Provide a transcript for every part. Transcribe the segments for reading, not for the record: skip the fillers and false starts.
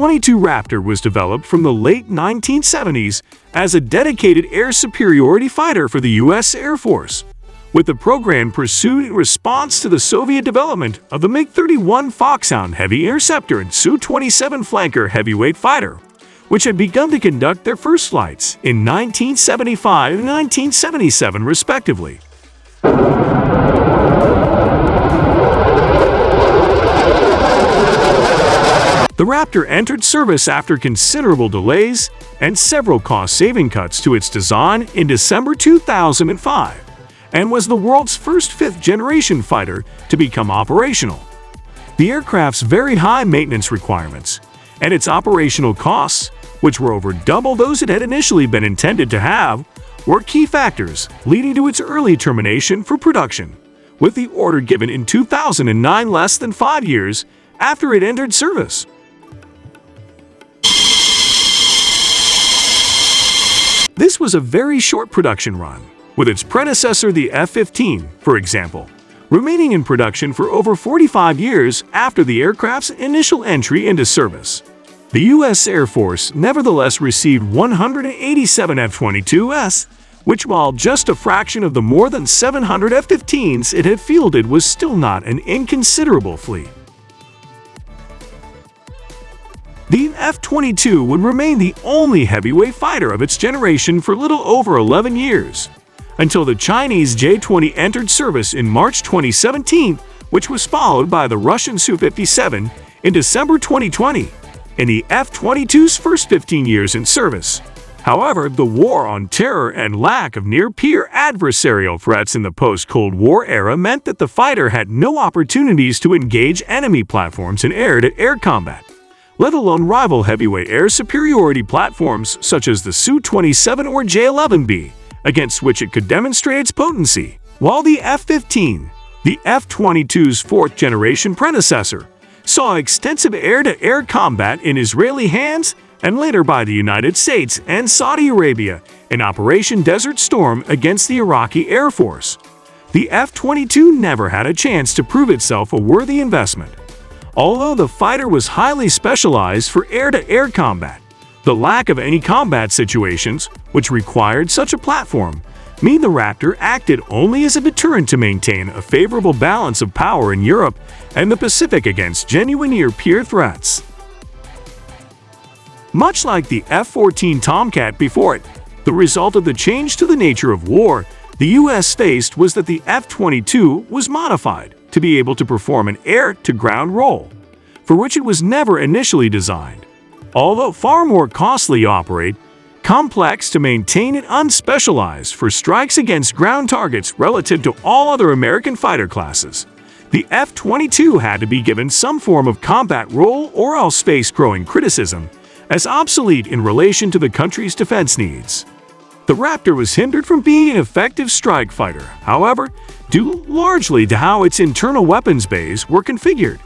F-22 Raptor was developed from the late 1970s as a dedicated air superiority fighter for the U.S. Air Force, with the program pursued in response to the Soviet development of the MiG-31 Foxhound heavy interceptor and Su-27 flanker heavyweight fighter, which had begun to conduct their first flights in 1975 and 1977 respectively. The Raptor entered service after considerable delays and several cost-saving cuts to its design in December 2005, and was the world's first fifth-generation fighter to become operational. The aircraft's very high maintenance requirements and its operational costs, which were over double those it had initially been intended to have, were key factors leading to its early termination for production, with the order given in 2009, less than 5 years after it entered service. This was a very short production run, with its predecessor, the F-15, for example, remaining in production for over 45 years after the aircraft's initial entry into service. The U.S. Air Force nevertheless received 187 F-22s, which, while just a fraction of the more than 700 F-15s it had fielded, was still not an inconsiderable fleet. The F-22 would remain the only heavyweight fighter of its generation for little over 11 years, until the Chinese J-20 entered service in March 2017, which was followed by the Russian Su-57 in December 2020, in the F-22's first 15 years in service. However, the war on terror and lack of near-peer adversarial threats in the post-Cold War era meant that the fighter had no opportunities to engage enemy platforms in air-to-air combat, let alone rival heavyweight air superiority platforms such as the Su-27 or J-11B, against which it could demonstrate its potency. While the F-15, the F-22's fourth-generation predecessor, saw extensive air-to-air combat in Israeli hands and later by the United States and Saudi Arabia in Operation Desert Storm against the Iraqi Air Force, the F-22 never had a chance to prove itself a worthy investment. Although the fighter was highly specialized for air-to-air combat, the lack of any combat situations which required such a platform mean the Raptor acted only as a deterrent to maintain a favorable balance of power in Europe and the Pacific against genuine near-peer threats. Much like the F-14 Tomcat before it, the result of the change to the nature of war the U.S. faced was that the F-22 was modified to be able to perform an air-to-ground role, for which it was never initially designed. Although far more costly to operate, complex to maintain, and unspecialized for strikes against ground targets relative to all other American fighter classes, the F-22 had to be given some form of combat role or else face growing criticism as obsolete in relation to the country's defense needs. The Raptor was hindered from being an effective strike fighter, however, due largely to how its internal weapons bays were configured,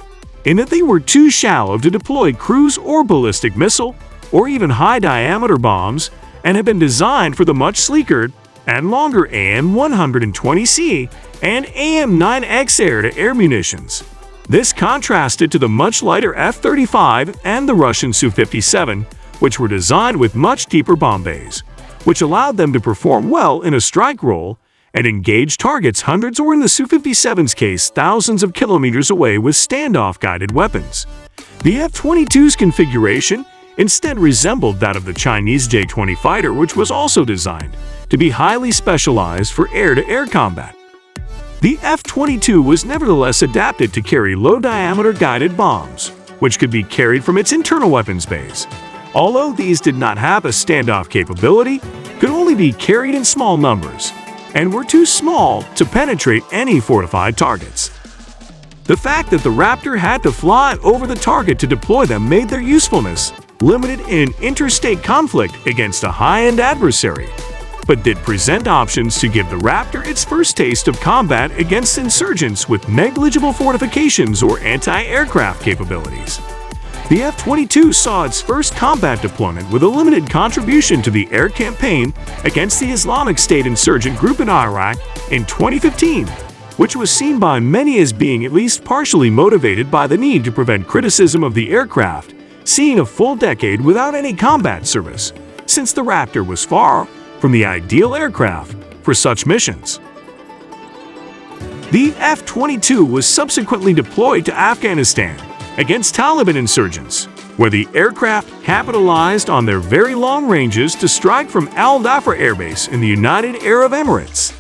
in that they were too shallow to deploy cruise or ballistic missile or even high-diameter bombs, and had been designed for the much sleeker and longer AN-120C and AN-9X air-to-air munitions. This contrasted to the much lighter F-35 and the Russian Su-57, which were designed with much deeper bomb bays, which allowed them to perform well in a strike role and engage targets hundreds, or in the Su-57's case, thousands of kilometers away with standoff-guided weapons. The F-22's configuration instead resembled that of the Chinese J-20 fighter, which was also designed to be highly specialized for air-to-air combat. The F-22 was nevertheless adapted to carry low-diameter guided bombs, which could be carried from its internal weapons bays. Although these did not have a standoff capability, could only be carried in small numbers, and were too small to penetrate any fortified targets. The fact that the Raptor had to fly over the target to deploy them made their usefulness limited in interstate conflict against a high-end adversary, but did present options to give the Raptor its first taste of combat against insurgents with negligible fortifications or anti-aircraft capabilities. The F-22 saw its first combat deployment with a limited contribution to the air campaign against the Islamic State insurgent group in Iraq in 2015, which was seen by many as being at least partially motivated by the need to prevent criticism of the aircraft, seeing a full decade without any combat service, since the Raptor was far from the ideal aircraft for such missions. The F-22 was subsequently deployed to Afghanistan against Taliban insurgents, where the aircraft capitalized on their very long ranges to strike from Al Dhafra Air Base in the United Arab Emirates.